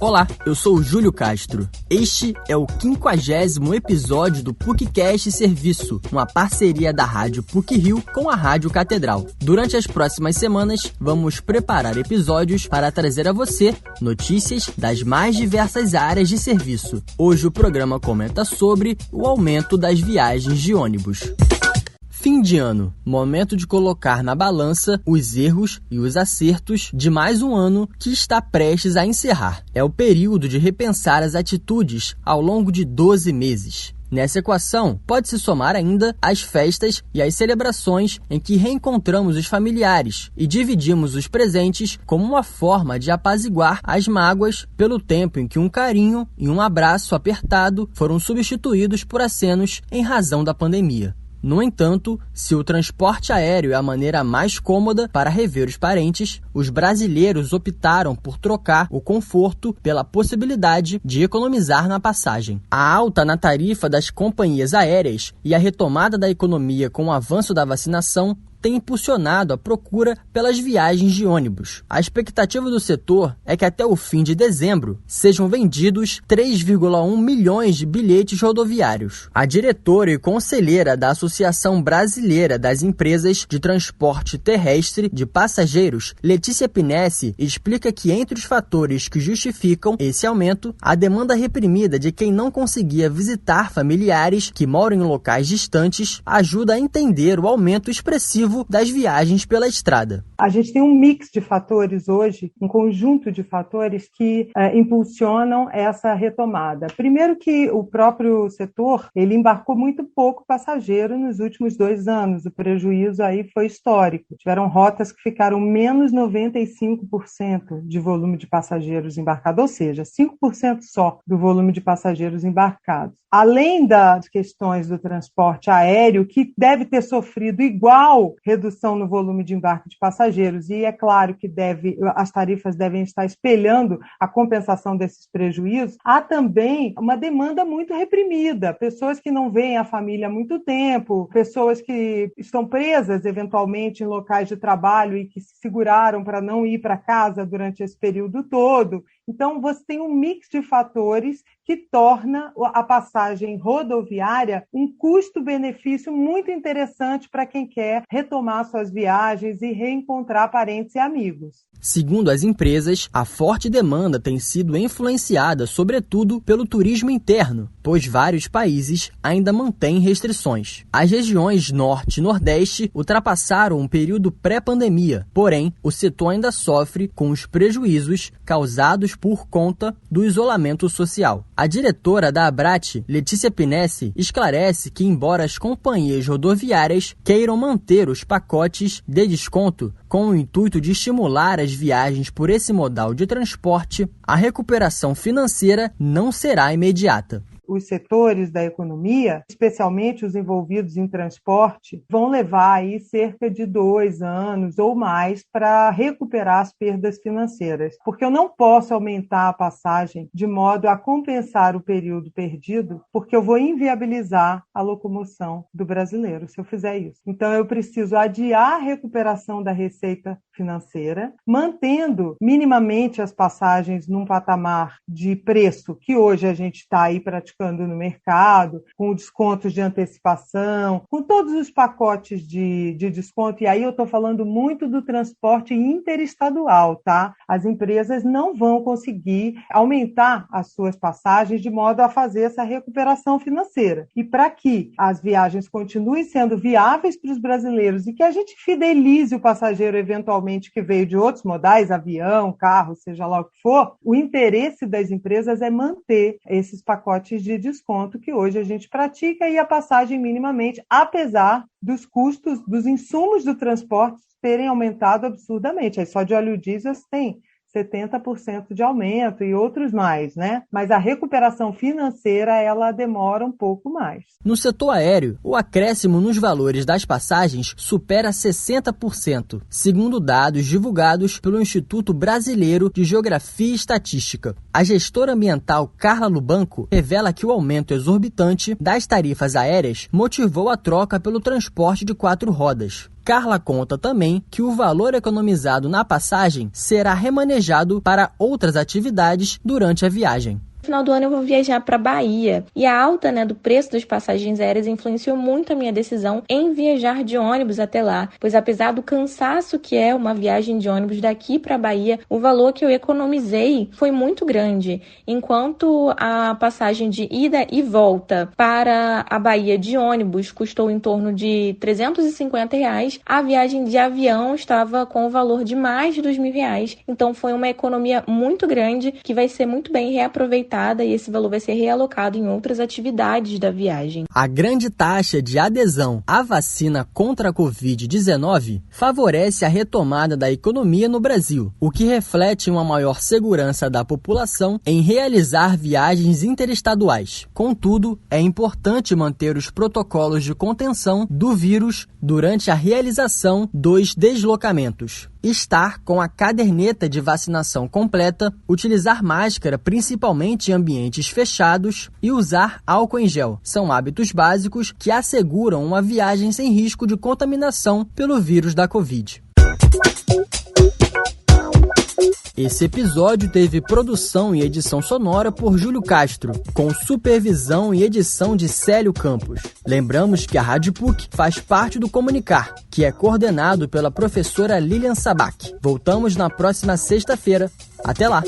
Olá, eu sou o Júlio Castro. Este é o 50º episódio do PUCcast Serviço, uma parceria da Rádio PUC-Rio com a Rádio Catedral. Durante as próximas semanas, vamos preparar episódios para trazer a você notícias das mais diversas áreas de serviço. Hoje o programa comenta sobre o aumento das viagens de ônibus. Fim de ano, momento de colocar na balança os erros e os acertos de mais um ano que está prestes a encerrar. É o período de repensar as atitudes ao longo de 12 meses. Nessa equação, pode-se somar ainda as festas e as celebrações em que reencontramos os familiares e dividimos os presentes como uma forma de apaziguar as mágoas pelo tempo em que um carinho e um abraço apertado foram substituídos por acenos em razão da pandemia. No entanto, se o transporte aéreo é a maneira mais cômoda para rever os parentes, os brasileiros optaram por trocar o conforto pela possibilidade de economizar na passagem. A alta na tarifa das companhias aéreas e a retomada da economia com o avanço da vacinação tem impulsionado a procura pelas viagens de ônibus. A expectativa do setor é que até o fim de dezembro sejam vendidos 3,1 milhões de bilhetes rodoviários. A diretora e conselheira da Associação Brasileira das Empresas de Transporte Terrestre de Passageiros, Letícia Pinesi, explica que entre os fatores que justificam esse aumento, a demanda reprimida de quem não conseguia visitar familiares que moram em locais distantes ajuda a entender o aumento expressivo das viagens pela estrada. A gente tem um mix de fatores hoje, um conjunto de fatores que impulsionam essa retomada. Primeiro que o próprio setor, ele embarcou muito pouco passageiro nos últimos 2 anos. O prejuízo aí foi histórico. Tiveram rotas que ficaram menos 95% de volume de passageiros embarcados, ou seja, 5% só do volume de passageiros embarcados. Além das questões do transporte aéreo, que deve ter sofrido igual redução no volume de embarque de passageiros, e é claro que as tarifas devem estar espelhando a compensação desses prejuízos, há também uma demanda muito reprimida, pessoas que não veem a família há muito tempo, pessoas que estão presas eventualmente em locais de trabalho e que se seguraram para não ir para casa durante esse período todo. Então, você tem um mix de fatores que torna a passagem rodoviária um custo-benefício muito interessante para quem quer retomar suas viagens e reencontrar parentes e amigos. Segundo as empresas, a forte demanda tem sido influenciada, sobretudo, pelo turismo interno, pois vários países ainda mantêm restrições. As regiões Norte e Nordeste ultrapassaram um período pré-pandemia, porém, o setor ainda sofre com os prejuízos causados por conta do isolamento social. A diretora da Abrat, Letícia Pinesi, esclarece que, embora as companhias rodoviárias queiram manter os pacotes de desconto com o intuito de estimular as viagens por esse modal de transporte, a recuperação financeira não será imediata. Os setores da economia, especialmente os envolvidos em transporte, vão levar aí cerca de 2 anos ou mais para recuperar as perdas financeiras, porque eu não posso aumentar a passagem de modo a compensar o período perdido, porque eu vou inviabilizar a locomoção do brasileiro se eu fizer isso. Então eu preciso adiar a recuperação da receita financeira, mantendo minimamente as passagens num patamar de preço que hoje a gente está aí praticando no mercado, com descontos de antecipação, com todos os pacotes de desconto, e aí eu estou falando muito do transporte interestadual, tá? As empresas não vão conseguir aumentar as suas passagens de modo a fazer essa recuperação financeira. E para que as viagens continuem sendo viáveis para os brasileiros e que a gente fidelize o passageiro eventualmente que veio de outros modais, avião, carro, seja lá o que for, o interesse das empresas é manter esses pacotes de desconto que hoje a gente pratica e a passagem minimamente, apesar dos custos dos insumos do transporte terem aumentado absurdamente. Aí só de óleo diesel tem 70% de aumento e outros mais, né? Mas a recuperação financeira, ela demora um pouco mais. No setor aéreo, o acréscimo nos valores das passagens supera 60%, segundo dados divulgados pelo Instituto Brasileiro de Geografia e Estatística. A gestora ambiental Carla Lubanco revela que o aumento exorbitante das tarifas aéreas motivou a troca pelo transporte de 4 rodas. Carla conta também que o valor economizado na passagem será remanejado para outras atividades durante a viagem. No final do ano eu vou viajar para Bahia e a alta do preço das passagens aéreas influenciou muito a minha decisão em viajar de ônibus até lá, pois apesar do cansaço que é uma viagem de ônibus daqui para Bahia, o valor que eu economizei foi muito grande. Enquanto a passagem de ida e volta para a Bahia de ônibus custou em torno de R$350, a viagem de avião estava com o valor de mais de R$2.000. Então foi uma economia muito grande que vai ser muito bem reaproveitada e esse valor vai ser realocado em outras atividades da viagem. A grande taxa de adesão à vacina contra a Covid-19 favorece a retomada da economia no Brasil, o que reflete uma maior segurança da população em realizar viagens interestaduais. Contudo, é importante manter os protocolos de contenção do vírus durante a realização dos deslocamentos. Estar com a caderneta de vacinação completa, utilizar máscara principalmente em ambientes fechados e usar álcool em gel. São hábitos básicos que asseguram uma viagem sem risco de contaminação pelo vírus da Covid. Esse episódio teve produção e edição sonora por Júlio Castro, com supervisão e edição de Célio Campos. Lembramos que a Rádio PUC faz parte do Comunicar, que é coordenado pela professora Lilian Sabac. Voltamos na próxima sexta-feira. Até lá!